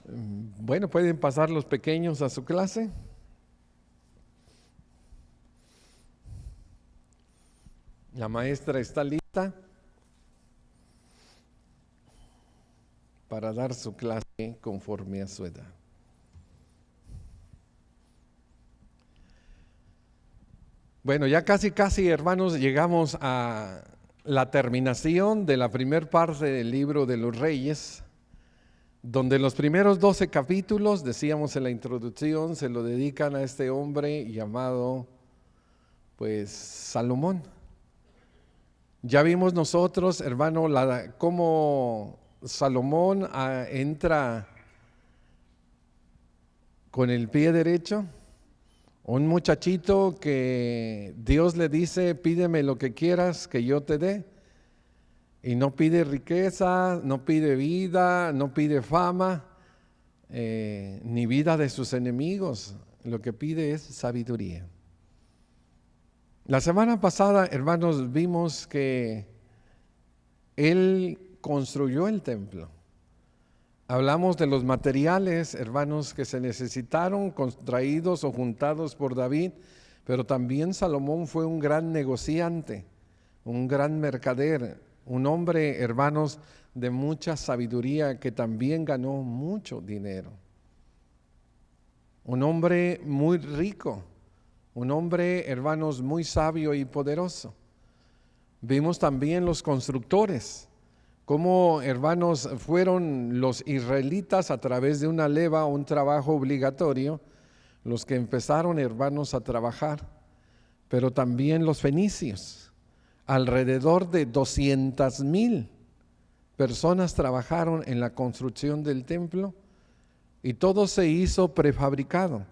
Bueno, pueden pasar los pequeños a su clase. La maestra está lista para dar su clase conforme a su edad. Bueno, ya casi, hermanos, llegamos a la terminación de la primera parte del libro de los Reyes, donde los primeros 12 capítulos, decíamos en la introducción, se lo dedican a este hombre llamado, pues, Salomón. Ya vimos nosotros, hermano, cómo Salomón entra con el pie derecho. Un muchachito que Dios le dice, pídeme lo que quieras que yo te dé. Y no pide riqueza, no pide vida, no pide fama, ni vida de sus enemigos. Lo que pide es sabiduría. La semana pasada, hermanos, vimos que él construyó el templo. Hablamos de los materiales, hermanos, que se necesitaron, contraídos o juntados por David, pero también Salomón fue un gran negociante, un gran mercader, un hombre, hermanos, de mucha sabiduría que también ganó mucho dinero. Un hombre muy rico, un hombre, hermanos, muy sabio y poderoso. Vimos también los constructores, cómo, hermanos, fueron los israelitas a través de una leva, un trabajo obligatorio, los que empezaron, hermanos, a trabajar, pero también los fenicios. Alrededor de 200,000 personas trabajaron en la construcción del templo y todo se hizo prefabricado.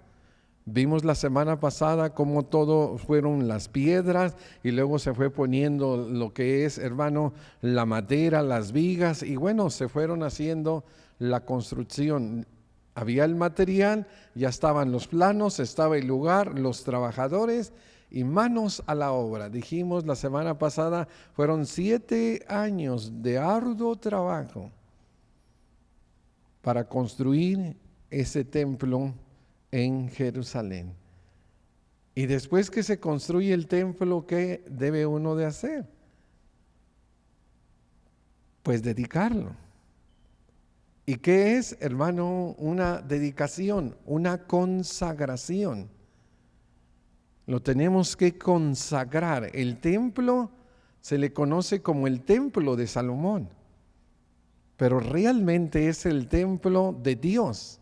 Vimos la semana pasada cómo todo fueron las piedras y luego se fue poniendo lo que es, hermano, la madera, las vigas y bueno, se fueron haciendo la construcción. Había el material, ya estaban los planos, estaba el lugar, los trabajadores y manos a la obra. Dijimos la semana pasada, fueron 7 años de arduo trabajo para construir ese templo en Jerusalén. Y después que se construye el templo, ¿qué debe uno de hacer? Pues dedicarlo. ¿Y qué es, hermano? Una dedicación, una consagración. Lo tenemos que consagrar. El templo se le conoce como el templo de Salomón, pero realmente es el templo de Dios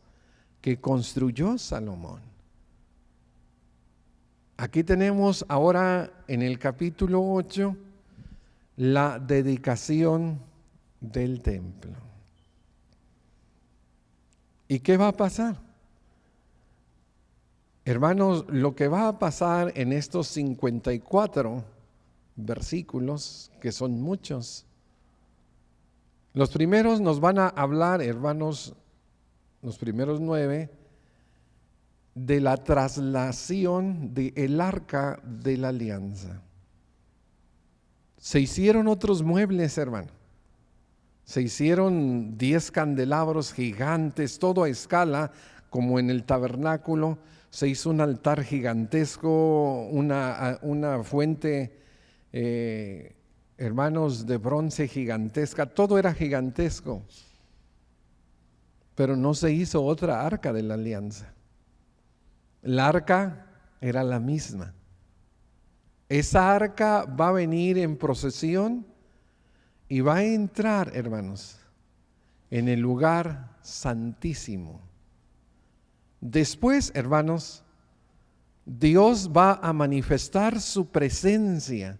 que construyó Salomón. Aquí tenemos ahora en el capítulo 8 la dedicación del templo. ¿Y qué va a pasar? Hermanos, lo que va a pasar en estos 54 versículos, que son muchos, los primeros nos van a hablar, hermanos, los primeros 9, de la traslación del arca de la alianza. Se hicieron otros muebles, hermano. Se hicieron 10 candelabros gigantes, todo a escala, como en el tabernáculo. Se hizo un altar gigantesco, una fuente, hermanos, de bronce gigantesca. Todo era gigantesco. Pero no se hizo otra arca de la alianza. La arca era la misma. Esa arca va a venir en procesión y va a entrar, hermanos, en el lugar santísimo. Después, hermanos, Dios va a manifestar su presencia.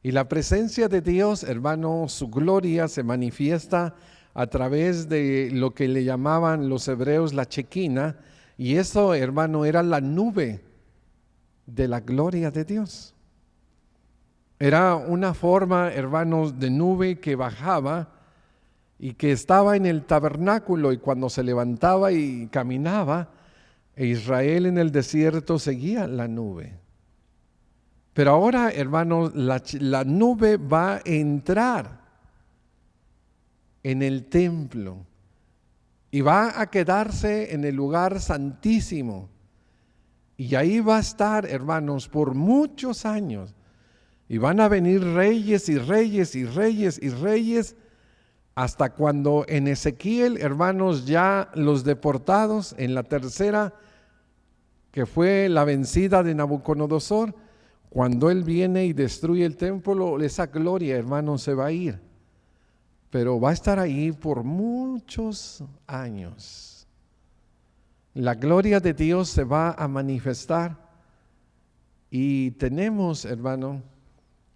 Y la presencia de Dios, hermano, su gloria se manifiesta a través de lo que le llamaban los hebreos la chequina. Y eso, hermano, era la nube de la gloria de Dios. Era una forma, hermanos, de nube que bajaba y que estaba en el tabernáculo, y cuando se levantaba y caminaba, Israel en el desierto seguía la nube. Pero ahora, hermanos, la nube va a entrar en el templo. y va a quedarse en el lugar santísimo. Y ahí va a estar, hermanos, por muchos años. Y van a venir reyes y reyes y reyes y reyes, hasta cuando en Ezequiel, hermanos, ya los deportados en la tercera, que fue la vencida de Nabucodonosor, cuando él viene y destruye el templo, esa gloria, hermanos, se va a ir. Pero va a estar ahí por muchos años. La gloria de Dios se va a manifestar. Y tenemos, hermano,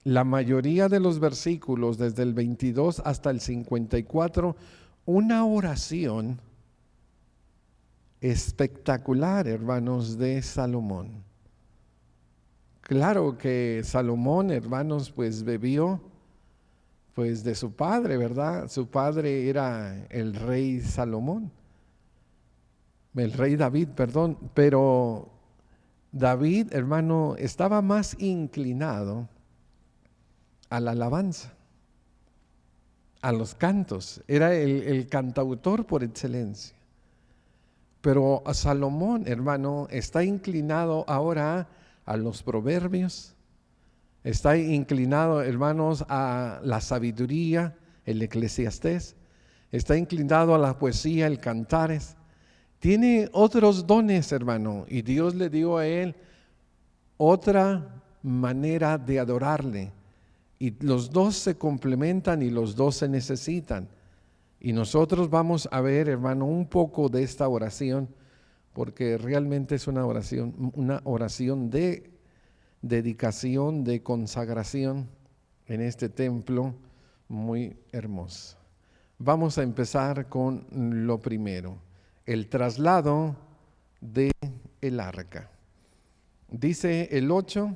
la mayoría de los versículos, desde el 22 hasta el 54, una oración espectacular, hermanos, de Salomón. Claro que Salomón, hermanos, pues bebió pues de su padre, ¿verdad? Su padre era el rey Salomón, el rey David, perdón, pero David, hermano, estaba más inclinado a la alabanza, a los cantos, era el cantautor por excelencia. Pero a Salomón, hermano, está inclinado ahora a los proverbios, está inclinado, hermanos, a la sabiduría, el Eclesiastés, está inclinado a la poesía, el cantares. Tiene otros dones, hermano, y Dios le dio a él otra manera de adorarle. Y los dos se complementan y los dos se necesitan. Y nosotros vamos a ver, hermano, un poco de esta oración, porque realmente es una oración de dedicación, de consagración en este templo muy hermoso. Vamos a empezar con lo primero, el traslado de el arca. Dice el 8,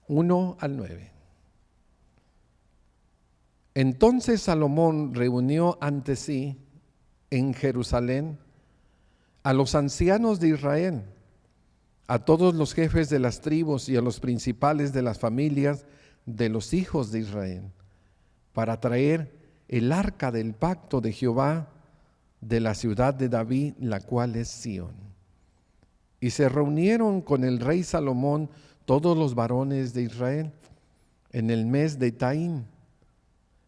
1 al 9. Entonces Salomón reunió ante sí en Jerusalén a los ancianos de Israel, a todos los jefes de las tribus y a los principales de las familias de los hijos de Israel, para traer el arca del pacto de Jehová de la ciudad de David, la cual es Sión. Y se reunieron con el rey Salomón todos los varones de Israel en el mes de Taín,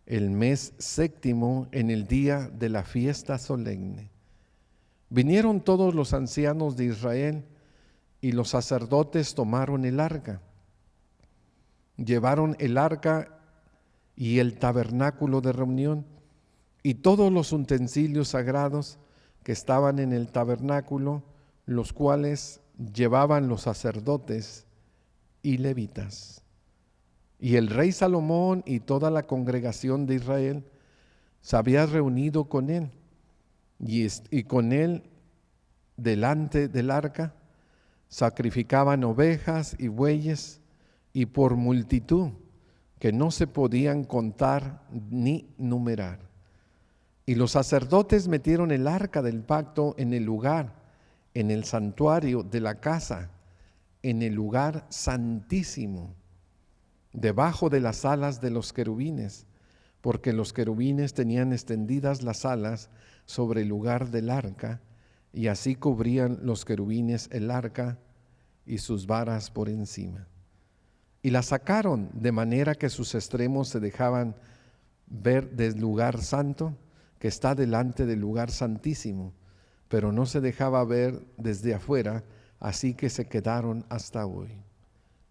el mes séptimo, en el día de la fiesta solemne. Vinieron todos los ancianos de Israel y los sacerdotes tomaron el arca. Llevaron el arca y el tabernáculo de reunión y todos los utensilios sagrados que estaban en el tabernáculo, los cuales llevaban los sacerdotes y levitas. Y el rey Salomón y toda la congregación de Israel se había reunido con él, y con él delante del arca sacrificaban ovejas y bueyes, y por multitud que no se podían contar ni numerar. Y los sacerdotes metieron el arca del pacto en el lugar, en el santuario de la casa, en el lugar santísimo, debajo de las alas de los querubines, porque los querubines tenían extendidas las alas sobre el lugar del arca, y así cubrían los querubines el arca y sus varas por encima. Y la sacaron de manera que sus extremos se dejaban ver del lugar santo, que está delante del lugar santísimo, pero no se dejaba ver desde afuera, así que se quedaron hasta hoy.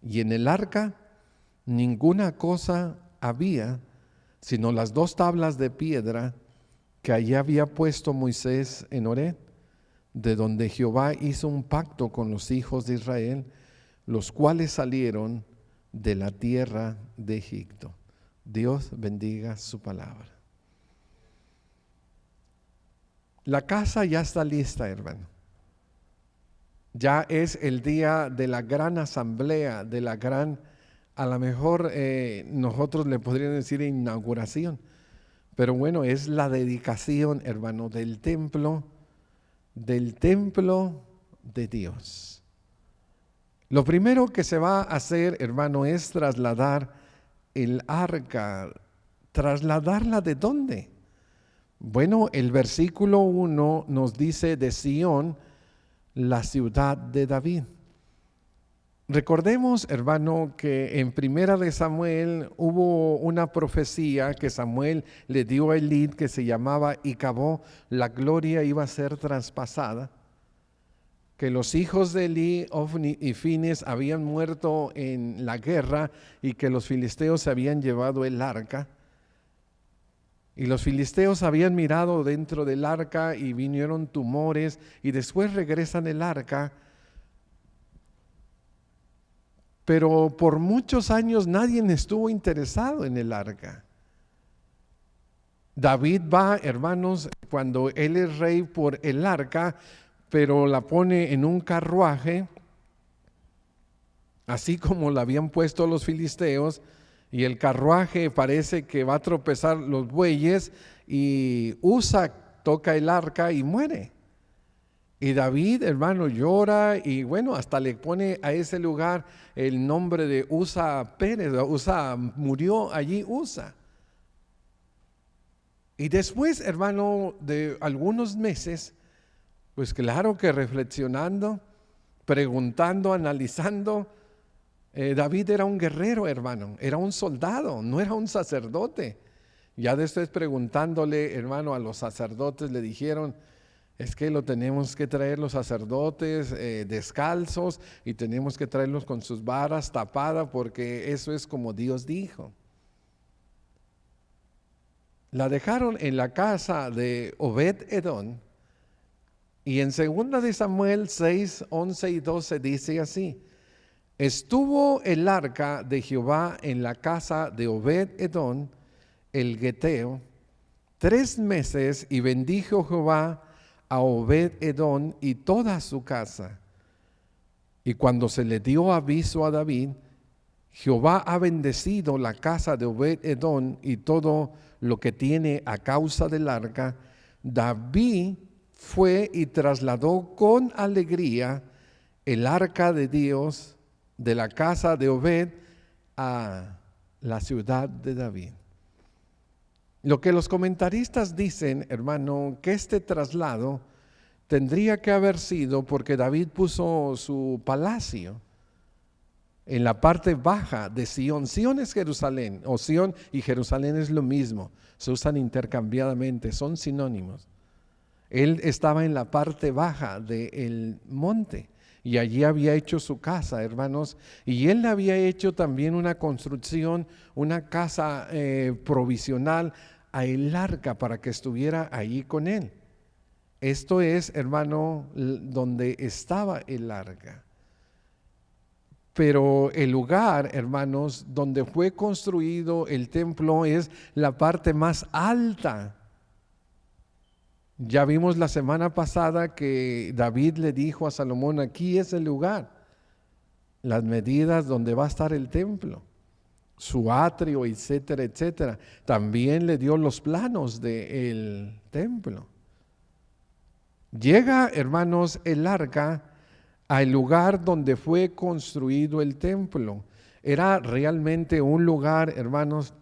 Y en el arca ninguna cosa había, sino las 2 tablas de piedra que allí había puesto Moisés en Horeb, de donde Jehová hizo un pacto con los hijos de Israel, los cuales salieron de la tierra de Egipto. Dios bendiga su palabra. La casa ya está lista, hermano. Ya es el día de la gran asamblea, de la gran, a lo mejor nosotros le podríamos decir inauguración, pero bueno, es la dedicación, hermano, del templo de Dios. Lo primero que se va a hacer, hermano, es trasladar el arca. ¿Trasladarla de dónde? Bueno, el versículo 1 nos dice de Sión, la ciudad de David. Recordemos, hermano, que en Primera de Samuel hubo una profecía que Samuel le dio a Elí que se llamaba Icabod, la gloria iba a ser traspasada, que los hijos de Elí, Ofni y Fines habían muerto en la guerra y que los filisteos se habían llevado el arca. Y los filisteos habían mirado dentro del arca y vinieron tumores y después regresan el arca. Pero por muchos años nadie estuvo interesado en el arca. David va, hermanos, cuando él es rey por el arca, pero la pone en un carruaje, así como la habían puesto los filisteos, y el carruaje parece que va a tropezar los bueyes y Usa toca el arca y muere. Y David, hermano, llora y bueno, hasta le pone a ese lugar el nombre de Usa Pérez. Usa murió allí, Usa. Y después, hermano, de algunos meses, pues claro que reflexionando, preguntando, analizando, David era un guerrero, hermano, era un soldado, no era un sacerdote. Ya después preguntándole, hermano, a los sacerdotes le dijeron, es que lo tenemos que traer los sacerdotes descalzos y tenemos que traerlos con sus varas tapadas porque eso es como Dios dijo. La dejaron en la casa de Obed-Edom y en 2 de Samuel 6, 11 y 12 dice así: estuvo el arca de Jehová en la casa de Obed-Edom, el Geteo, 3 meses y bendijo Jehová a Obed-Edom y toda su casa. Y cuando se le dio aviso a David, Jehová ha bendecido la casa de Obed-Edom y todo lo que tiene a causa del arca, David fue y trasladó con alegría el arca de Dios de la casa de Obed a la ciudad de David. Lo que los comentaristas dicen, hermano, que este traslado tendría que haber sido porque David puso su palacio en la parte baja de Sión. Sión es Jerusalén, o Sión y Jerusalén es lo mismo, se usan intercambiadamente, son sinónimos. Él estaba en la parte baja del monte y allí había hecho su casa, hermanos, y él había hecho también una construcción, una casa provisional a el arca para que estuviera allí con él. Esto es, hermano, donde estaba el arca. Pero el lugar, hermanos, donde fue construido el templo es la parte más alta. Ya vimos la semana pasada que David le dijo a Salomón, aquí es el lugar, las medidas donde va a estar el templo, su atrio, etcétera, etcétera. También le dio los planos del templo. Llega, hermanos, el arca al lugar donde fue construido el templo. Era realmente un lugar, hermanos,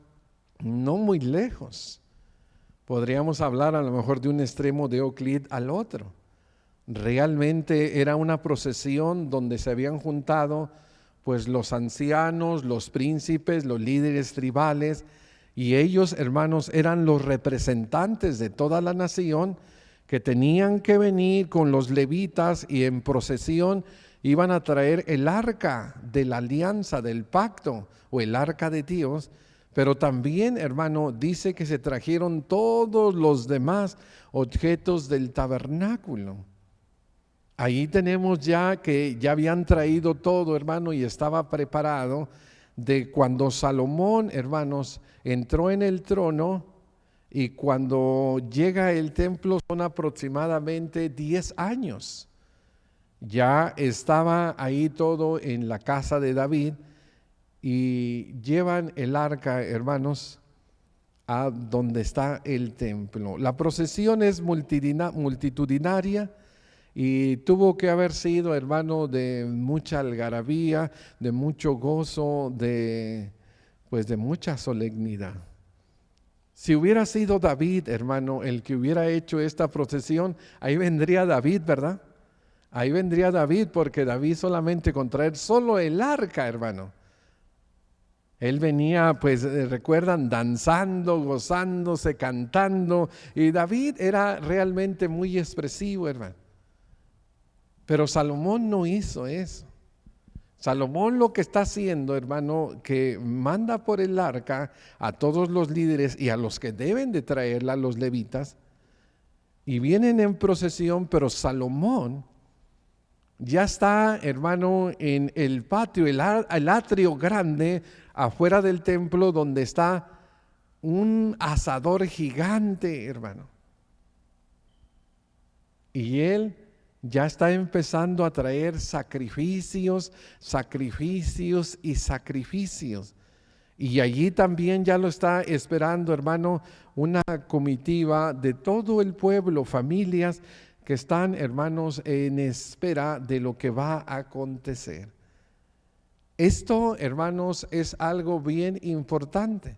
no muy lejos. Podríamos hablar a lo mejor de un extremo de Euclid al otro. Realmente era una procesión donde se habían juntado pues los ancianos, los príncipes, los líderes tribales, y ellos, hermanos, eran los representantes de toda la nación que tenían que venir con los levitas y en procesión iban a traer el arca de la alianza, del pacto o el arca de Dios. Pero también, hermano, dice que se trajeron todos los demás objetos del tabernáculo. Ahí tenemos ya que ya habían traído todo, hermano, y estaba preparado de cuando Salomón, hermanos, entró en el trono y cuando llega el templo son aproximadamente 10 años. Ya estaba ahí todo en la casa de David y llevan el arca, hermanos, a donde está el templo. La procesión es multitudinaria y tuvo que haber sido, hermano, de mucha algarabía, de mucho gozo, de mucha solemnidad. Si hubiera sido David, hermano, el que hubiera hecho esta procesión, ahí vendría David, ¿verdad? Ahí vendría David, porque David solamente con traer solo el arca, hermano. Él venía, pues recuerdan, danzando, gozándose, cantando. Y David era realmente muy expresivo, hermano. Pero Salomón no hizo eso. Salomón lo que está haciendo, hermano, que manda por el arca a todos los líderes y a los que deben de traerla, los levitas, y vienen en procesión, pero Salomón ya está, hermano, en el patio, el atrio grande afuera del templo, donde está un asador gigante, hermano. Y él ya está empezando a traer sacrificios, sacrificios y sacrificios. Y allí también ya lo está esperando, hermano, una comitiva de todo el pueblo, familias que están, hermanos, en espera de lo que va a acontecer. Esto, hermanos, es algo bien importante,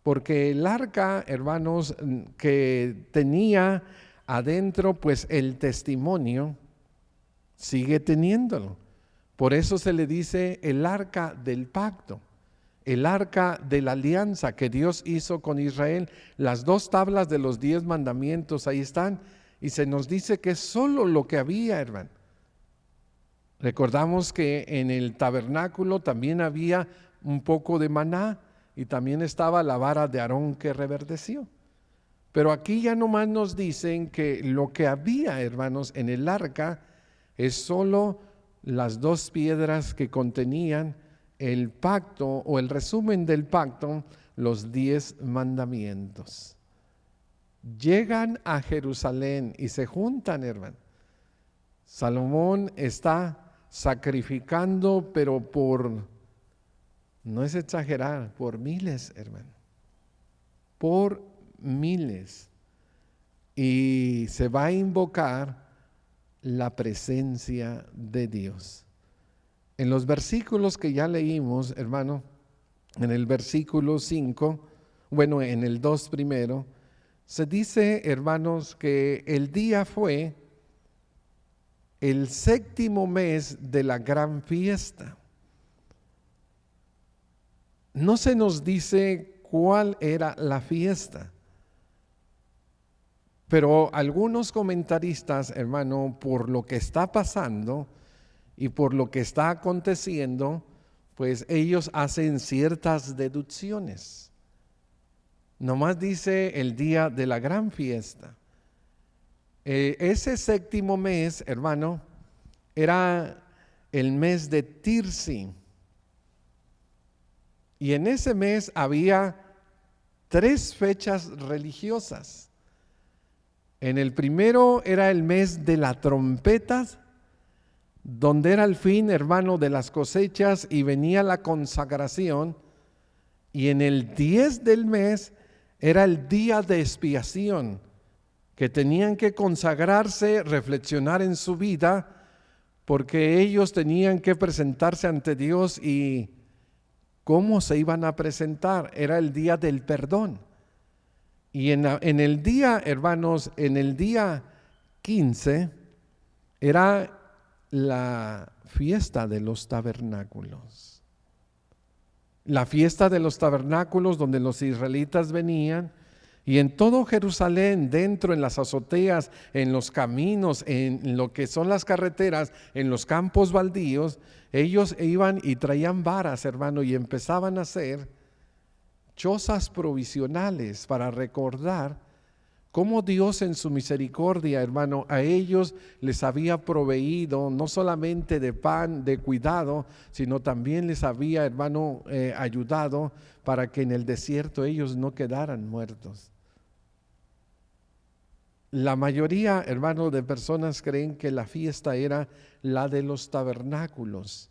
porque el arca, hermanos, que tenía adentro, pues el testimonio, sigue teniéndolo. Por eso se le dice el arca del pacto, el arca de la alianza que Dios hizo con Israel. Las 2 tablas de los 10 mandamientos ahí están, y se nos dice que es solo lo que había, hermano. Recordamos que en el tabernáculo también había un poco de maná, y también estaba la vara de Aarón que reverdeció. Pero aquí ya nomás nos dicen que lo que había, hermanos, en el arca es solo las 2 piedras que contenían el pacto, o el resumen del pacto, los 10 mandamientos. Llegan a Jerusalén y se juntan, hermano. Salomón está sacrificando, pero no es exagerar, por miles, hermano. Por miles. Y se va a invocar la presencia de Dios. En los versículos que ya leímos, hermano, en el versículo 5, bueno, en el 2 primero, se dice, hermanos, que el día fue el 7º mes de la gran fiesta. No se nos dice cuál era la fiesta, pero algunos comentaristas, hermano, por lo que está pasando y por lo que está aconteciendo, pues ellos hacen ciertas deducciones. Nomás dice el día de la gran fiesta. Ese 7º mes, hermano, era el mes de Tirsi. Y en ese mes había 3 fechas religiosas. En el primero era el mes de las trompetas, donde era el fin, hermano, de las cosechas y venía la consagración. Y en el 10 del mes era el día de expiación, que tenían que consagrarse, reflexionar en su vida, porque ellos tenían que presentarse ante Dios. Y ¿cómo se iban a presentar? Era el día del perdón. Y en el día, hermanos, en el día 15 era la fiesta de los tabernáculos. La fiesta de los tabernáculos, donde los israelitas venían, y en todo Jerusalén, dentro, en las azoteas, en los caminos, en lo que son las carreteras, en los campos baldíos, ellos iban y traían varas, hermano, y empezaban a hacer chozas provisionales para recordar cómo Dios en su misericordia, hermano, a ellos les había proveído no solamente de pan, de cuidado, sino también les había, hermano, ayudado para que en el desierto ellos no quedaran muertos. La mayoría, hermano, de personas creen que la fiesta era la de los tabernáculos,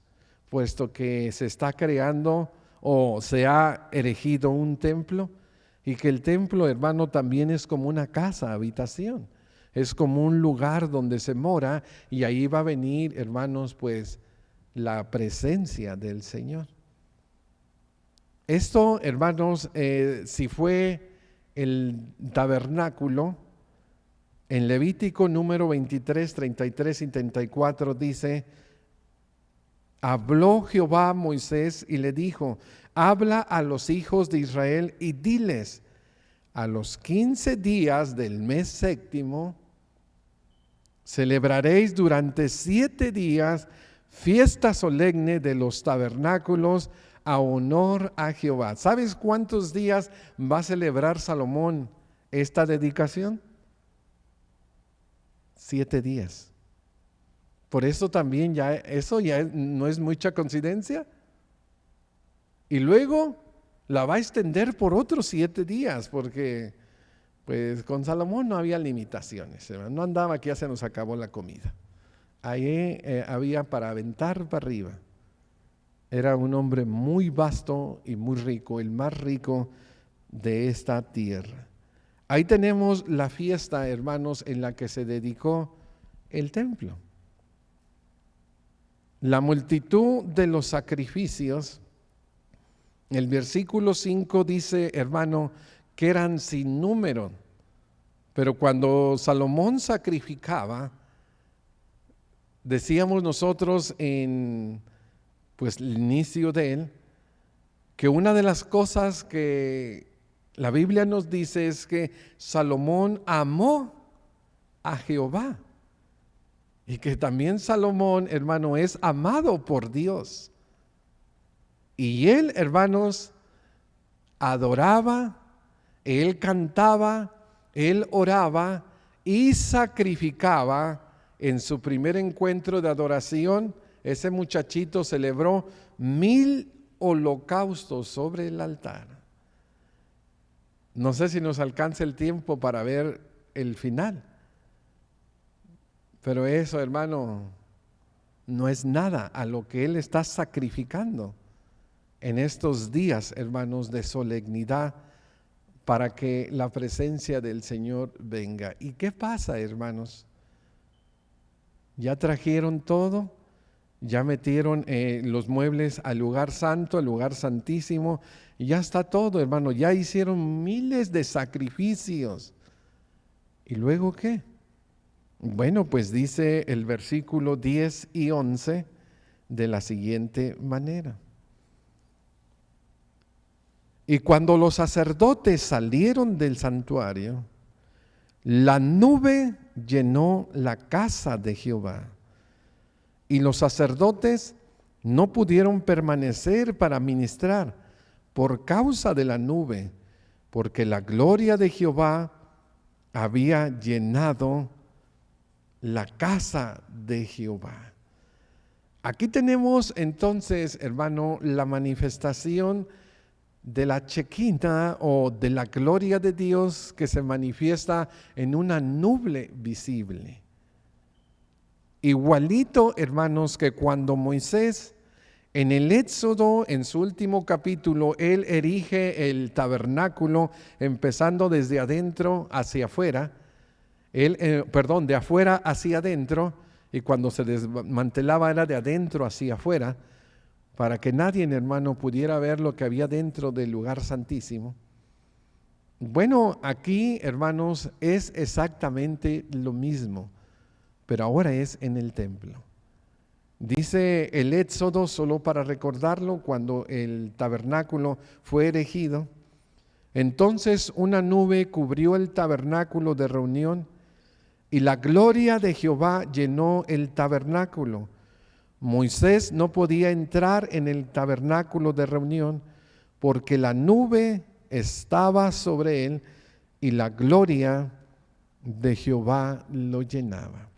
puesto que se está creando o se ha erigido un templo, y que el templo, hermano, también es como una casa, habitación. Es como un lugar donde se mora, y ahí va a venir, hermanos, pues la presencia del Señor. Esto, hermanos, si fue el tabernáculo, en Levítico número 23, 33 y 34 dice: habló Jehová a Moisés y le dijo: habla a los hijos de Israel y diles: a los 15 días del mes séptimo celebraréis durante 7 días fiesta solemne de los tabernáculos a honor a Jehová. ¿Sabes cuántos días va a celebrar Salomón esta dedicación? 7 días. Por eso también eso no es mucha coincidencia. Y luego la va a extender por otros 7 días, porque pues con Salomón no había limitaciones, no andaba que ya se nos acabó la comida. Ahí había para aventar para arriba. Era un hombre muy vasto y muy rico, el más rico de esta tierra. Ahí tenemos la fiesta, hermanos, en la que se dedicó el templo. La multitud de los sacrificios, el versículo 5 dice, hermano, que eran sin número, pero cuando Salomón sacrificaba, decíamos nosotros en el inicio de él, que una de las cosas que la Biblia nos dice es que Salomón amó a Jehová y que también Salomón, hermano, es amado por Dios. Y él, hermanos, adoraba, él cantaba, él oraba y sacrificaba. En su primer encuentro de adoración, ese muchachito celebró 1000 holocaustos sobre el altar. No sé si nos alcanza el tiempo para ver el final, pero eso, hermano, no es nada a lo que él está sacrificando en estos días, hermanos, de solemnidad, para que la presencia del Señor venga. ¿Y qué pasa, hermanos? Ya trajeron todo, ya metieron los muebles al lugar santo, al lugar santísimo, y ya está todo, hermano, ya hicieron miles de sacrificios. ¿Y luego qué? Bueno, pues dice el versículo 10 y 11 de la siguiente manera. Y cuando los sacerdotes salieron del santuario, la nube llenó la casa de Jehová, y los sacerdotes no pudieron permanecer para ministrar por causa de la nube, porque la gloria de Jehová había llenado la casa de Jehová. Aquí tenemos entonces, hermano, la manifestación de la Shekinah o de la gloria de Dios que se manifiesta en una nube visible. Igualito, hermanos, que cuando Moisés en el Éxodo, en su último capítulo, él erige el tabernáculo empezando desde adentro hacia afuera, de afuera hacia adentro, y cuando se desmantelaba era de adentro hacia afuera, para que nadie, hermano, pudiera ver lo que había dentro del lugar santísimo. Bueno, aquí, hermanos, es exactamente lo mismo, pero ahora es en el templo. Dice el Éxodo, solo para recordarlo, cuando el tabernáculo fue erigido, entonces una nube cubrió el tabernáculo de reunión y la gloria de Jehová llenó el tabernáculo. Moisés no podía entrar en el tabernáculo de reunión porque la nube estaba sobre él y la gloria de Jehová lo llenaba.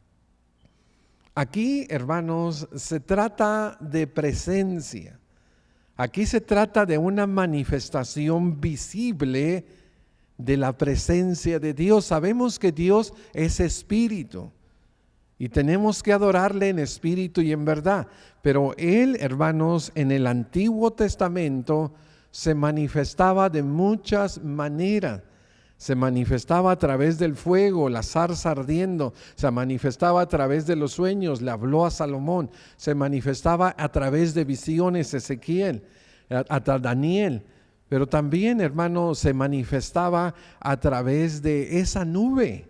Aquí, hermanos, se trata de presencia. Aquí se trata de una manifestación visible de la presencia de Dios. Sabemos que Dios es espíritu y tenemos que adorarle en espíritu y en verdad. Pero Él, hermanos, en el Antiguo Testamento se manifestaba de muchas maneras. Se manifestaba a través del fuego, la zarza ardiendo, se manifestaba a través de los sueños, le habló a Salomón, se manifestaba a través de visiones, Ezequiel, a Daniel. pero también, hermano, se manifestaba a través de esa nube.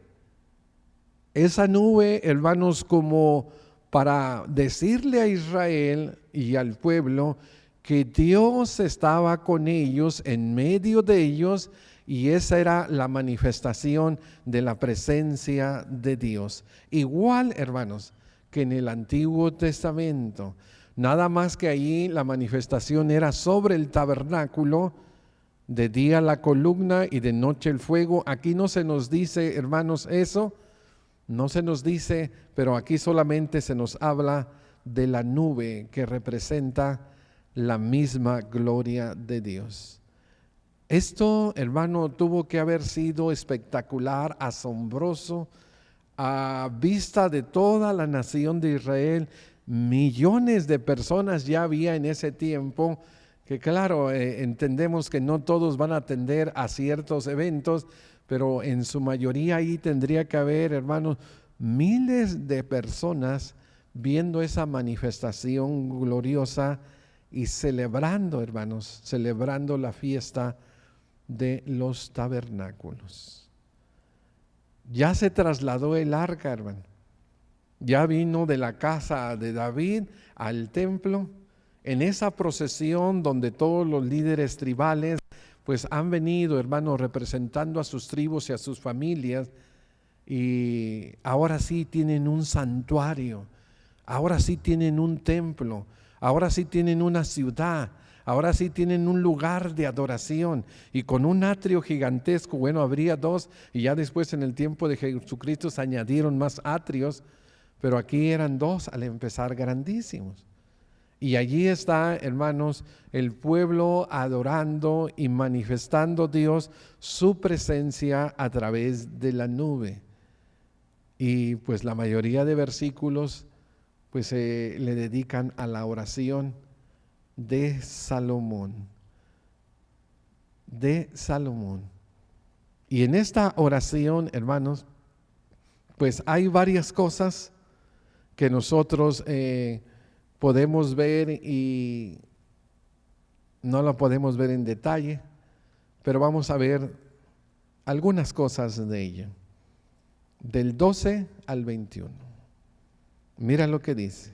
Esa nube, hermanos, como para decirle a Israel y al pueblo que Dios estaba con ellos, en medio de ellos, y esa era la manifestación de la presencia de Dios. Igual, hermanos, que en el Antiguo Testamento, nada más que allí la manifestación era sobre el tabernáculo, de día la columna y de noche el fuego. Aquí no se nos dice, hermanos, eso. No se nos dice, pero aquí solamente se nos habla de la nube que representa la misma gloria de Dios. Esto, hermano, tuvo que haber sido espectacular, asombroso, a vista de toda la nación de Israel. Millones de personas ya había en ese tiempo, que claro, entendemos que no todos van a atender a ciertos eventos, pero en su mayoría ahí tendría que haber, hermanos, miles de personas viendo esa manifestación gloriosa y celebrando, hermanos, celebrando la fiesta de los tabernáculos. Ya se trasladó el arca, hermano. Ya vino de la casa de David al templo, en esa procesión donde todos los líderes tribales pues han venido, hermanos, representando a sus tribus y a sus familias, y ahora sí tienen un santuario, ahora sí tienen un templo, ahora sí tienen una ciudad, ahora sí tienen un lugar de adoración, y con un atrio gigantesco. Bueno, habría dos, y ya después en el tiempo de Jesucristo se añadieron más atrios, pero aquí eran dos al empezar, grandísimos. Y allí está, hermanos, el pueblo adorando y manifestando Dios su presencia a través de la nube. Y pues la mayoría de versículos pues le dedican a la oración de Salomón. De Salomón. Y en esta oración, hermanos, pues hay varias cosas que nosotros podemos ver, y no lo podemos ver en detalle, pero vamos a ver algunas cosas de ella. Del 12 al 21. Mira lo que dice.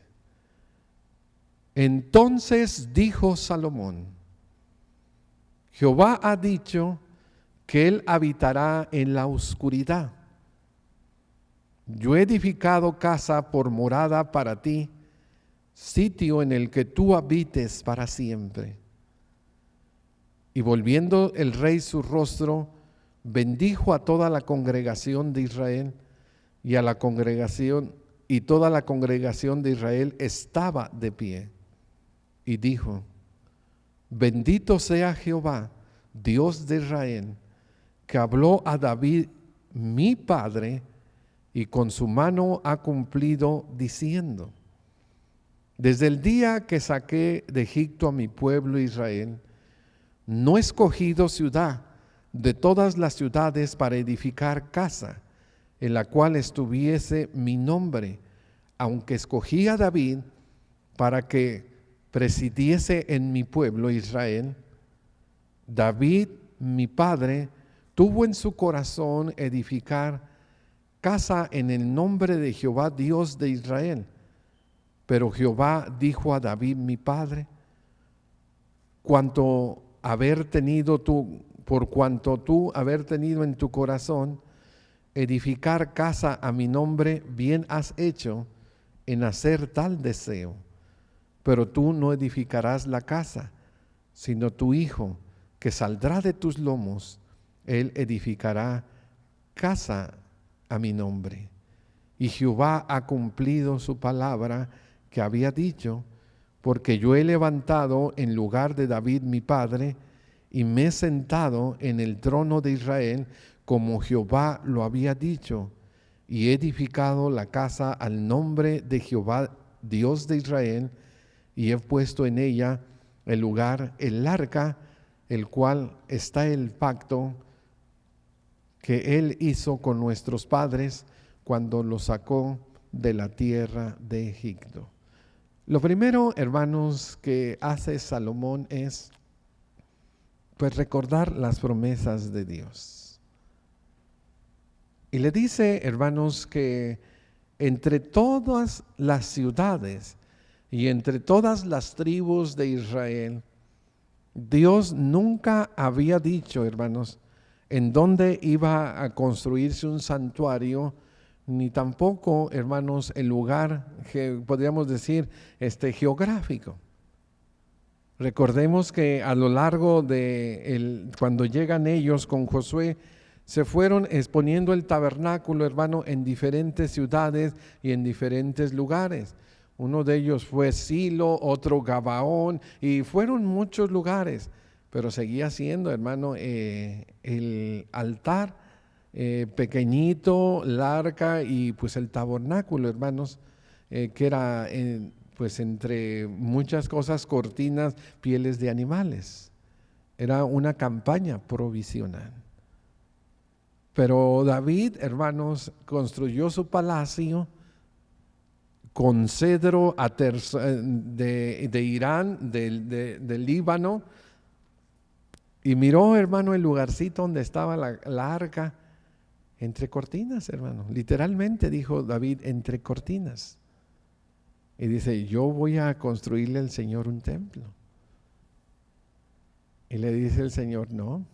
Entonces dijo Salomón: Jehová ha dicho que él habitará en la oscuridad. Yo he edificado casa por morada para ti, sitio en el que tú habites para siempre. Y volviendo el rey su rostro, bendijo a toda la congregación de Israel, y a la congregación, y toda la congregación de Israel estaba de pie. Y dijo: Bendito sea Jehová, Dios de Israel, que habló a David mi padre, y con su mano ha cumplido, diciendo: Desde el día que saqué de Egipto a mi pueblo Israel, no he escogido ciudad de todas las ciudades para edificar casa, en la cual estuviese mi nombre, aunque escogí a David para que presidiese en mi pueblo Israel. David, mi padre, tuvo en su corazón edificar casa en el nombre de Jehová Dios de Israel. Pero Jehová dijo a David mi padre: por cuanto tú haber tenido en tu corazón edificar casa a mi nombre, bien has hecho en hacer tal deseo. Pero tú no edificarás la casa, sino tu hijo, que saldrá de tus lomos, él edificará casa a mi nombre. Y Jehová ha cumplido su palabra que había dicho, porque yo he levantado en lugar de David mi padre, y me he sentado en el trono de Israel, como Jehová lo había dicho, y he edificado la casa al nombre de Jehová Dios de Israel, y he puesto en ella el lugar, el arca, el cual está el pacto que él hizo con nuestros padres cuando los sacó de la tierra de Egipto. Lo primero, hermanos, que hace Salomón es pues recordar las promesas de Dios. Y le dice, hermanos, que entre todas las ciudades y entre todas las tribus de Israel, Dios nunca había dicho, hermanos, en dónde iba a construirse un santuario, ni tampoco, hermanos, el lugar, podríamos decir, geográfico. Recordemos que a lo largo de cuando llegan ellos con Josué, se fueron exponiendo el tabernáculo, hermano, en diferentes ciudades y en diferentes lugares. Uno de ellos fue Silo, otro Gabaón, y fueron muchos lugares, pero seguía siendo, hermano, el altar pequeñito, el arca y pues el tabernáculo, hermanos, que era pues entre muchas cosas cortinas, pieles de animales. Era una campaña provisional. Pero David, hermanos, construyó su palacio con cedro de Irán, del Líbano, y miró, hermano, el lugarcito donde estaba la arca, entre cortinas, hermano. Literalmente dijo David, entre cortinas. Y dice, yo voy a construirle al Señor un templo. Y le dice el Señor, no.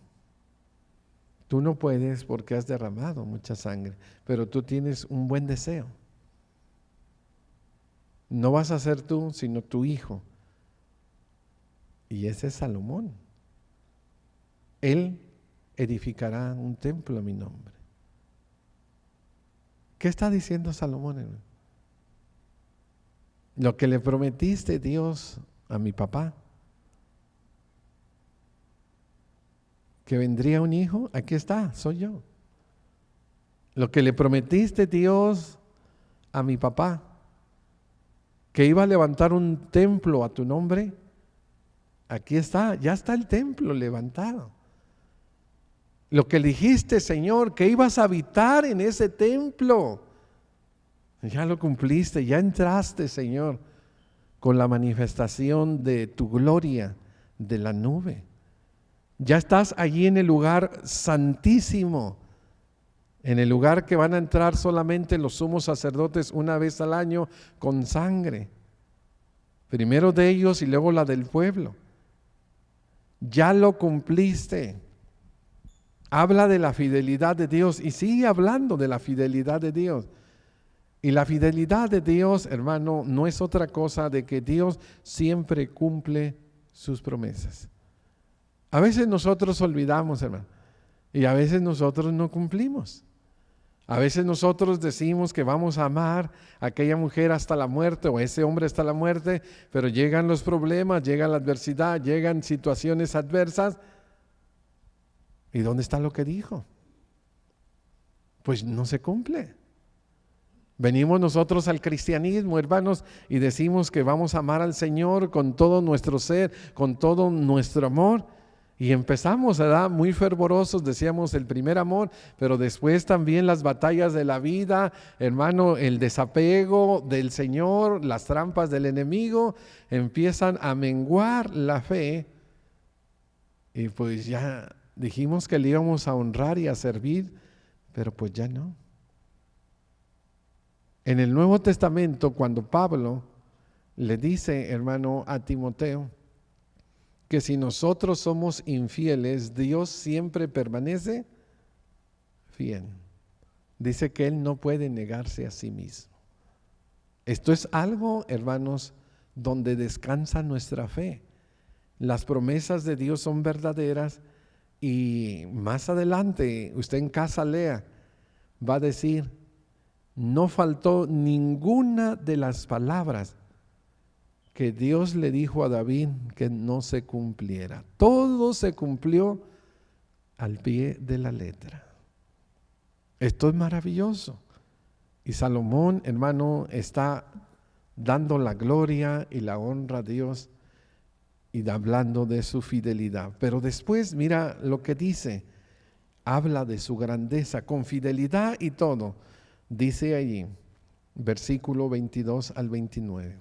Tú no puedes porque has derramado mucha sangre, pero tú tienes un buen deseo. No vas a ser tú, sino tu hijo. Y ese es Salomón. Él edificará un templo a mi nombre. ¿Qué está diciendo Salomón, hermano? Lo que le prometiste, Dios, a mi papá, que vendría un hijo, aquí está, soy yo. Lo que le prometiste, Dios, a mi papá, que iba a levantar un templo a tu nombre, aquí está, ya está el templo levantado. Lo que dijiste, Señor, que ibas a habitar en ese templo, ya lo cumpliste, ya entraste, Señor, con la manifestación de tu gloria de la nube. Ya estás allí en el lugar santísimo, en el lugar que van a entrar solamente los sumos sacerdotes una vez al año con sangre, primero de ellos y luego la del pueblo. Ya lo cumpliste. Habla de la fidelidad de Dios y sigue hablando de la fidelidad de Dios. Y la fidelidad de Dios, hermano, no es otra cosa de que Dios siempre cumple sus promesas. A veces nosotros olvidamos, hermano, y a veces nosotros no cumplimos. A veces nosotros decimos que vamos a amar a aquella mujer hasta la muerte o a ese hombre hasta la muerte, pero llegan los problemas, llega la adversidad, llegan situaciones adversas. ¿Y dónde está lo que dijo? Pues no se cumple. Venimos nosotros al cristianismo, hermanos, y decimos que vamos a amar al Señor con todo nuestro ser, con todo nuestro amor. Y empezamos, ¿verdad? Muy fervorosos, decíamos el primer amor, pero después también las batallas de la vida, hermano, el desapego del Señor, las trampas del enemigo, empiezan a menguar la fe. Y pues ya dijimos que le íbamos a honrar y a servir, pero pues ya no. En el Nuevo Testamento, cuando Pablo le dice, hermano, a Timoteo, que si nosotros somos infieles, Dios siempre permanece fiel. Dice que Él no puede negarse a sí mismo. Esto es algo, hermanos, donde descansa nuestra fe. Las promesas de Dios son verdaderas y más adelante, usted en casa lea, va a decir, no faltó ninguna de las palabras que Dios le dijo a David que no se cumpliera. Todo se cumplió al pie de la letra. Esto es maravilloso. Y Salomón, hermano, está dando la gloria y la honra a Dios y hablando de su fidelidad. Pero después mira lo que dice. Habla de su grandeza con fidelidad y todo. Dice allí, versículo 22 al 29.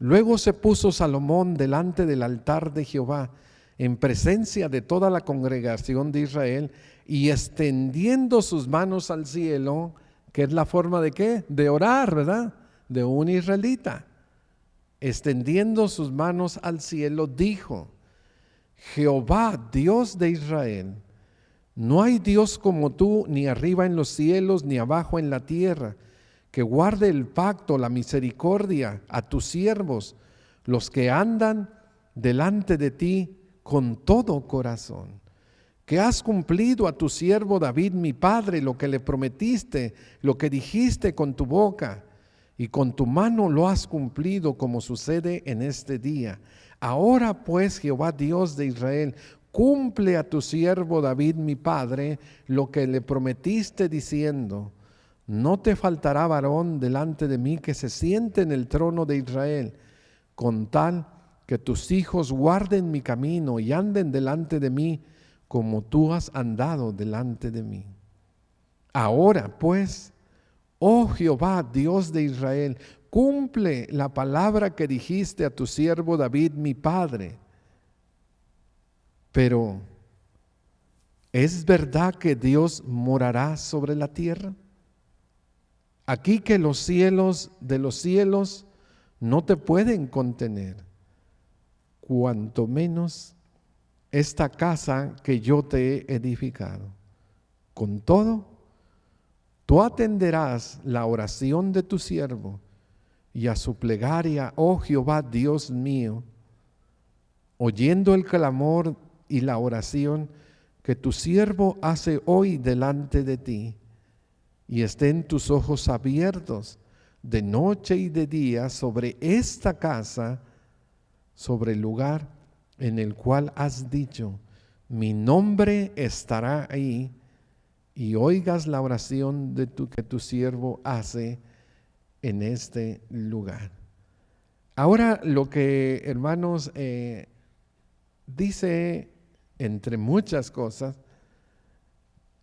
Luego se puso Salomón delante del altar de Jehová en presencia de toda la congregación de Israel y extendiendo sus manos al cielo, que es la forma de ¿qué? De orar, ¿verdad? De un israelita. Extendiendo sus manos al cielo, dijo: Jehová, Dios de Israel, no hay Dios como tú, ni arriba en los cielos, ni abajo en la tierra, que guarde el pacto, la misericordia a tus siervos, los que andan delante de ti con todo corazón. Que has cumplido a tu siervo David, mi padre, lo que le prometiste, lo que dijiste con tu boca, y con tu mano lo has cumplido, como sucede en este día. Ahora pues, Jehová Dios de Israel, cumple a tu siervo David, mi padre, lo que le prometiste, diciendo: no te faltará varón delante de mí que se siente en el trono de Israel, con tal que tus hijos guarden mi camino y anden delante de mí, como tú has andado delante de mí. Ahora pues, oh Jehová, Dios de Israel, cumple la palabra que dijiste a tu siervo David, mi padre. Pero, ¿es verdad que Dios morará sobre la tierra? Aquí que los cielos de los cielos no te pueden contener, cuanto menos esta casa que yo te he edificado. Con todo, tú atenderás la oración de tu siervo y a su plegaria, oh Jehová Dios mío, oyendo el clamor y la oración que tu siervo hace hoy delante de ti, y estén tus ojos abiertos de noche y de día sobre esta casa, sobre el lugar en el cual has dicho: mi nombre estará ahí, y oigas la oración que tu siervo hace en este lugar. Ahora lo que, hermanos, dice, entre muchas cosas,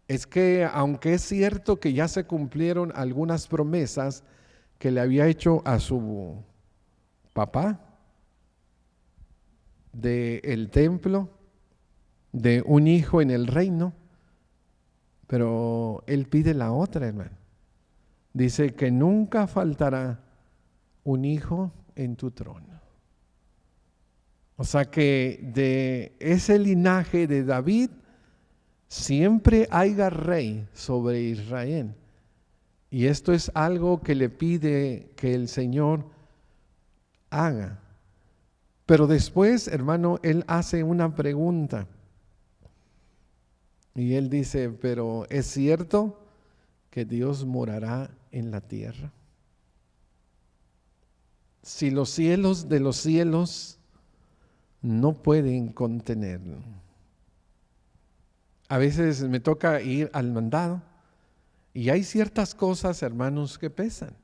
es que aunque es cierto que ya se cumplieron algunas promesas que le había hecho a su papá, del templo, de un hijo en el reino, pero él pide la otra, hermano. Dice que nunca faltará un hijo en tu trono. O sea que de ese linaje de David siempre haya rey sobre Israel. Y esto es algo que le pide que el Señor haga. Pero después, hermano, él hace una pregunta. Y él dice: pero ¿es cierto que Dios morará en la tierra? Si los cielos de los cielos no pueden contenerlo. A veces me toca ir al mandado y hay ciertas cosas, hermanos, que pesan.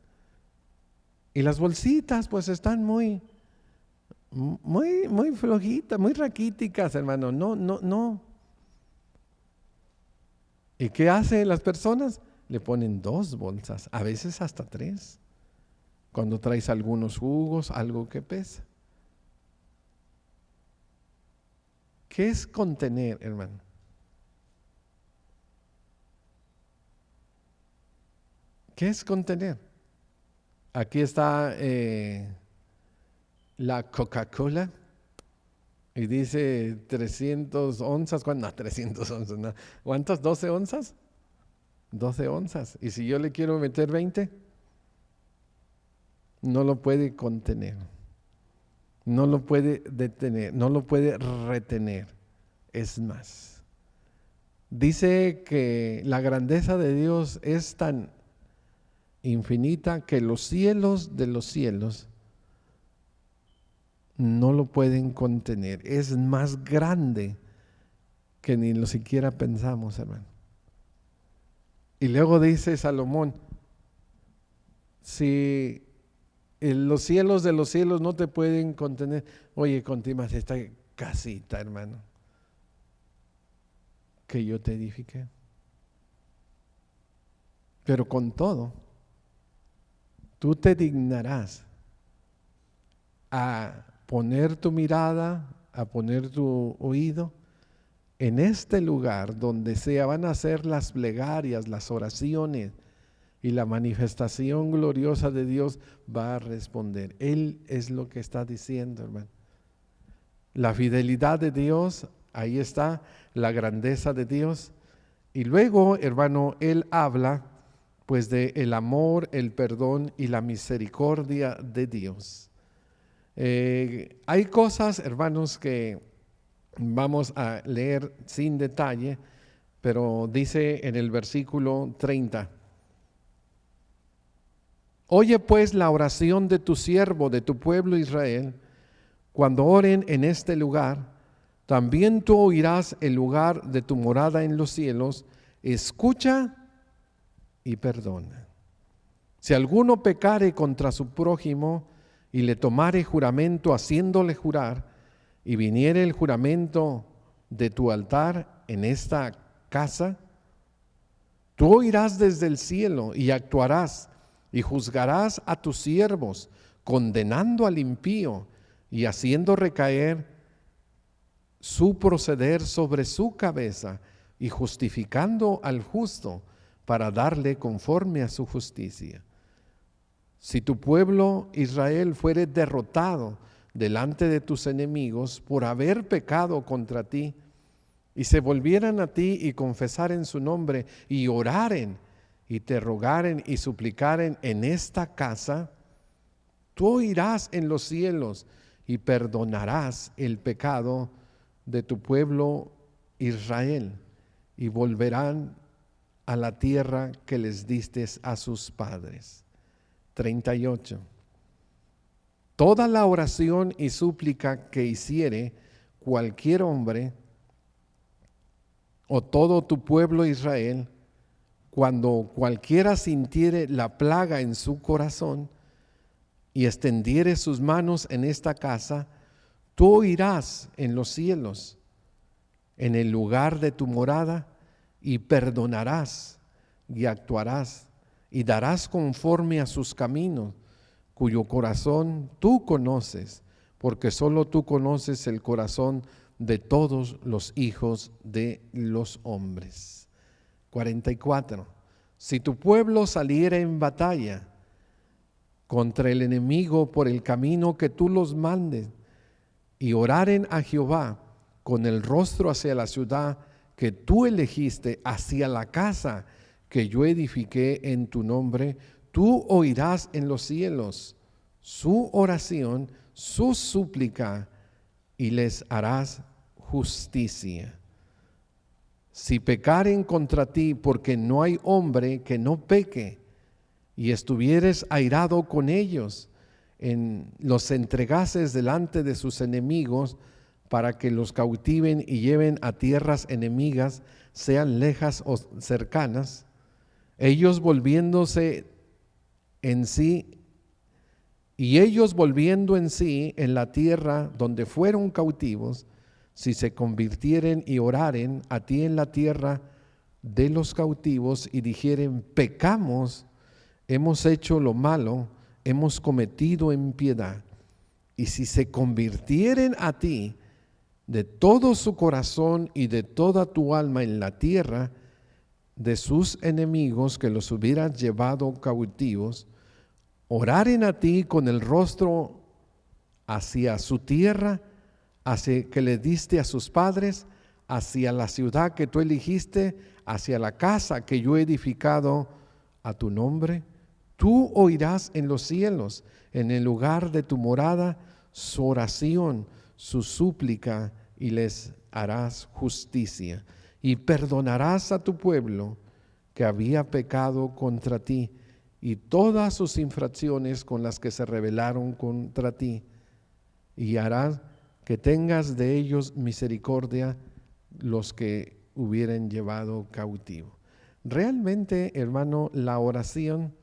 Y las bolsitas pues están muy flojitas, muy raquíticas, hermano. No. ¿Y qué hacen las personas? Le ponen 2 bolsas, a veces hasta 3. Cuando traes algunos jugos, algo que pesa. ¿Qué es contener, hermano? ¿Qué es contener? Aquí está la Coca-Cola y dice 300 onzas. No, 300 onzas, no. ¿Cuántas? ¿12 onzas? 12 onzas. Y si yo le quiero meter 20, no lo puede contener. No lo puede detener, no lo puede retener. Es más, dice que la grandeza de Dios es tan infinita que los cielos de los cielos no lo pueden contener. Es más grande que ni lo siquiera pensamos, hermano. Y luego dice Salomón: si los cielos de los cielos no te pueden contener, oye, contimas esta casita, hermano, que yo te edifiqué. Pero con todo, tú te dignarás a poner tu mirada a poner tu oído? En este lugar donde sea van a hacer las plegarias, las oraciones y la manifestación gloriosa de Dios va a responder. Él es lo que está diciendo, hermano. La fidelidad de Dios, ahí está la grandeza de Dios. Y luego, hermano, Él habla pues de el amor, el perdón y la misericordia de Dios. Hay cosas, hermanos, que vamos a leer sin detalle, pero dice en el versículo 30: Oye pues la oración de tu siervo, de tu pueblo Israel, cuando oren en este lugar. También tú oirás el lugar de tu morada en los cielos. Escucha y perdona. Si alguno pecare contra su prójimo y le tomare juramento haciéndole jurar, y viniere el juramento de tu altar en esta casa, tú oirás desde el cielo y actuarás y juzgarás a tus siervos, condenando al impío y haciendo recaer su proceder sobre su cabeza, y justificando al justo para darle conforme a su justicia. Si tu pueblo Israel fuere derrotado delante de tus enemigos por haber pecado contra ti, y se volvieran a ti y confesaren su nombre y oraren y te rogaren y suplicaren en esta casa, tú oirás en los cielos y perdonarás el pecado de tu pueblo Israel, y volverán a la tierra que les diste a sus padres. 38. Toda la oración y súplica que hiciere cualquier hombre o todo tu pueblo Israel, cuando cualquiera sintiere la plaga en su corazón y extendiere sus manos en esta casa, tú oirás en los cielos, en el lugar de tu morada, y perdonarás y actuarás y darás conforme a sus caminos, cuyo corazón tú conoces, porque solo tú conoces el corazón de todos los hijos de los hombres. 44. Si tu pueblo saliera en batalla contra el enemigo por el camino que tú los mandes, y oraren a Jehová con el rostro hacia la ciudad que tú elegiste, hacia la casa que yo edifiqué en tu nombre, tú oirás en los cielos su oración, su súplica, y les harás justicia. Si pecaren contra ti, porque no hay hombre que no peque, y estuvieres airado con ellos, los entregases delante de sus enemigos, para que los cautiven y lleven a tierras enemigas, sean lejas o cercanas, ellos volviéndose en sí, y ellos volviendo en sí en la tierra donde fueron cautivos, si se convirtieren y oraren a ti en la tierra de los cautivos, y dijeren: pecamos, hemos hecho lo malo, hemos cometido impiedad, y si se convirtieren a ti de todo su corazón y de toda tu alma en la tierra de sus enemigos que los hubieras llevado cautivos, oraren a ti con el rostro hacia su tierra, hacia que le diste a sus padres, hacia la ciudad que tú elegiste, hacia la casa que yo he edificado a tu nombre, tú oirás en los cielos, en el lugar de tu morada, su oración, su súplica, y les harás justicia, y perdonarás a tu pueblo que había pecado contra ti, y todas sus infracciones con las que se rebelaron contra ti, y harás que tengas de ellos misericordia los que hubieran llevado cautivo. Realmente, hermano, la oración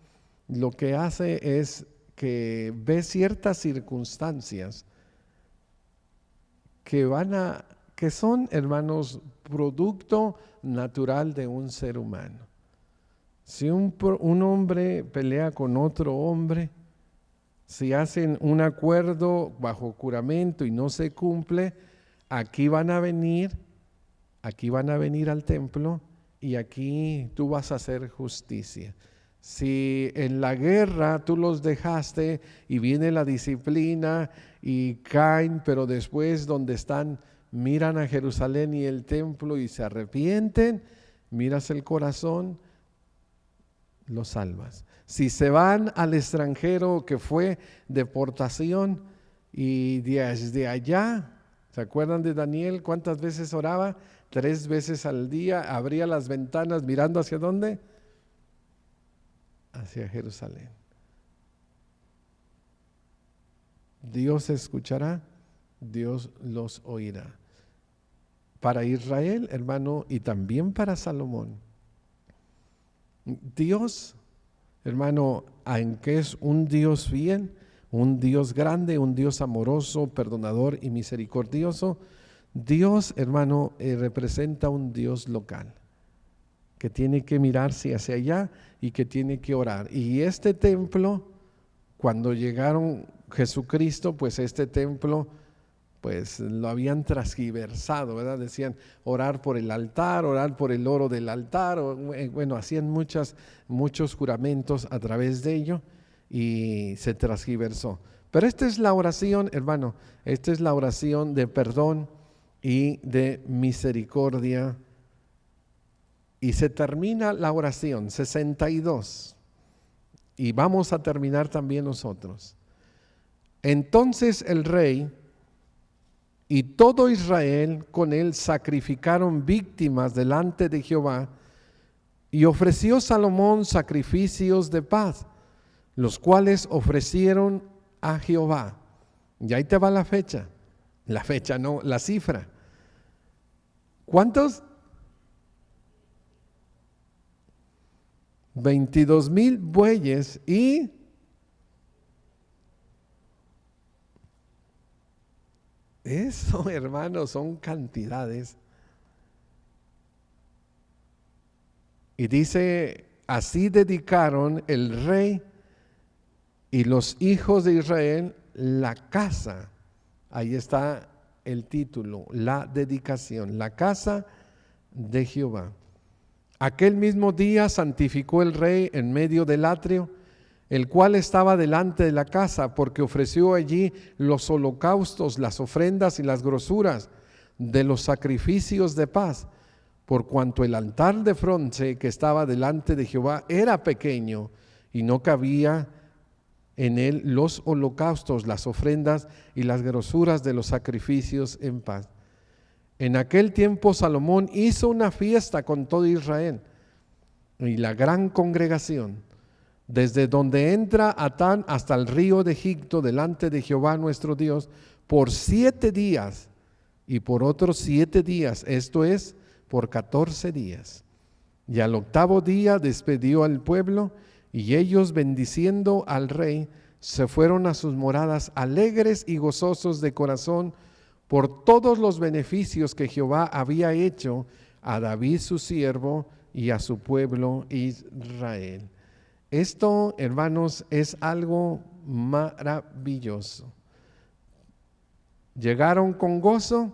lo que hace es que ve ciertas circunstancias que son, hermanos, producto natural de un ser humano. Si un hombre pelea con otro hombre, si hacen un acuerdo bajo juramento y no se cumple, aquí van a venir al templo y aquí tú vas a hacer justicia. Si en la guerra tú los dejaste y viene la disciplina y caen, pero después donde están miran a Jerusalén y el templo y se arrepienten, miras el corazón, los salvas. Si se van al extranjero, que fue deportación, y desde allá, ¿se acuerdan de Daniel? ¿Cuántas veces oraba? 3 veces al día, abría las ventanas mirando hacia dónde, hacia Jerusalén. Dios escuchará, Dios los oirá. Para Israel, hermano, y también para Salomón, Dios, hermano, aunque es un Dios fiel, un Dios grande, un Dios amoroso, perdonador y misericordioso, Dios, hermano, representa un Dios local, que tiene que mirarse hacia allá y que tiene que orar. Y este templo, cuando llegaron Jesucristo, pues este templo, pues lo habían transgiversado, ¿verdad? Decían orar por el altar, orar por el oro del altar, bueno, hacían muchos juramentos a través de ello y se transgiversó. Pero esta es la oración, hermano, esta es la oración de perdón y de misericordia. Y se termina la oración, 62. Y vamos a terminar también nosotros. Entonces el rey y todo Israel con él sacrificaron víctimas delante de Jehová, y ofreció Salomón sacrificios de paz, los cuales ofrecieron a Jehová. Y ahí te va la fecha no, la cifra. ¿Cuántos? 22,000 bueyes y eso, hermanos, son cantidades. Y dice, así dedicaron el rey y los hijos de Israel la casa. Ahí está el título, la dedicación, la casa de Jehová. Aquel mismo día santificó el rey en medio del atrio, el cual estaba delante de la casa, porque ofreció allí los holocaustos, las ofrendas y las grosuras de los sacrificios de paz, por cuanto el altar de bronce que estaba delante de Jehová era pequeño y no cabía en él los holocaustos, las ofrendas y las grosuras de los sacrificios en paz. En aquel tiempo Salomón hizo una fiesta con todo Israel y la gran congregación, desde donde entra Atán hasta el río de Egipto, delante de Jehová nuestro Dios, por 7 días y por otros 7 días, esto es, por 14 días. Y al 8º día despidió al pueblo, y ellos, bendiciendo al rey, se fueron a sus moradas alegres y gozosos de corazón por todos los beneficios que Jehová había hecho a David su siervo y a su pueblo Israel. Esto, hermanos, es algo maravilloso. Llegaron con gozo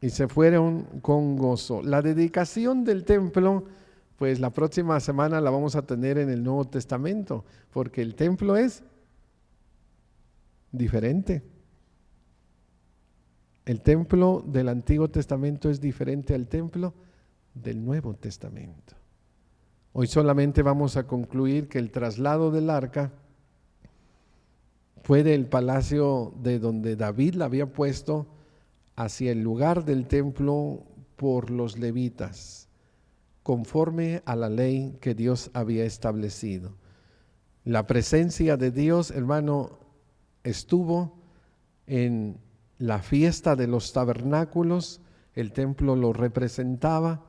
y se fueron con gozo. La dedicación del templo, pues la próxima semana la vamos a tener en el Nuevo Testamento, porque el templo es diferente. El templo del Antiguo Testamento es diferente al templo del Nuevo Testamento. Hoy solamente vamos a concluir que el traslado del arca fue del palacio de donde David la había puesto hacia el lugar del templo por los levitas, conforme a la ley que Dios había establecido. La presencia de Dios, hermano, estuvo en la fiesta de los tabernáculos, el templo lo representaba,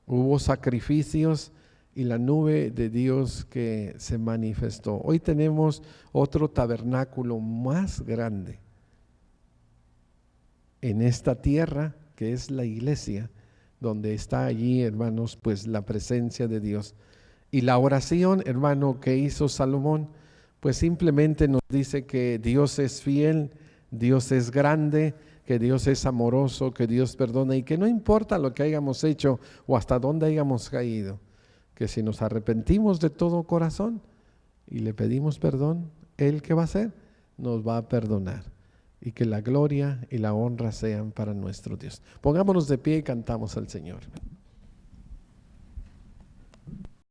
hubo sacrificios y la nube de Dios que se manifestó. Hoy tenemos otro tabernáculo más grande en esta tierra, que es la iglesia, donde está allí, hermanos, pues la presencia de Dios. Y la oración, hermano, que hizo Salomón, pues simplemente nos dice que Dios es fiel, Dios es grande, que Dios es amoroso, que Dios perdona y que no importa lo que hayamos hecho o hasta dónde hayamos caído, que si nos arrepentimos de todo corazón y le pedimos perdón, Él, ¿qué va a hacer? Nos va a perdonar. Y que la gloria y la honra sean para nuestro Dios. Pongámonos de pie y cantamos al Señor.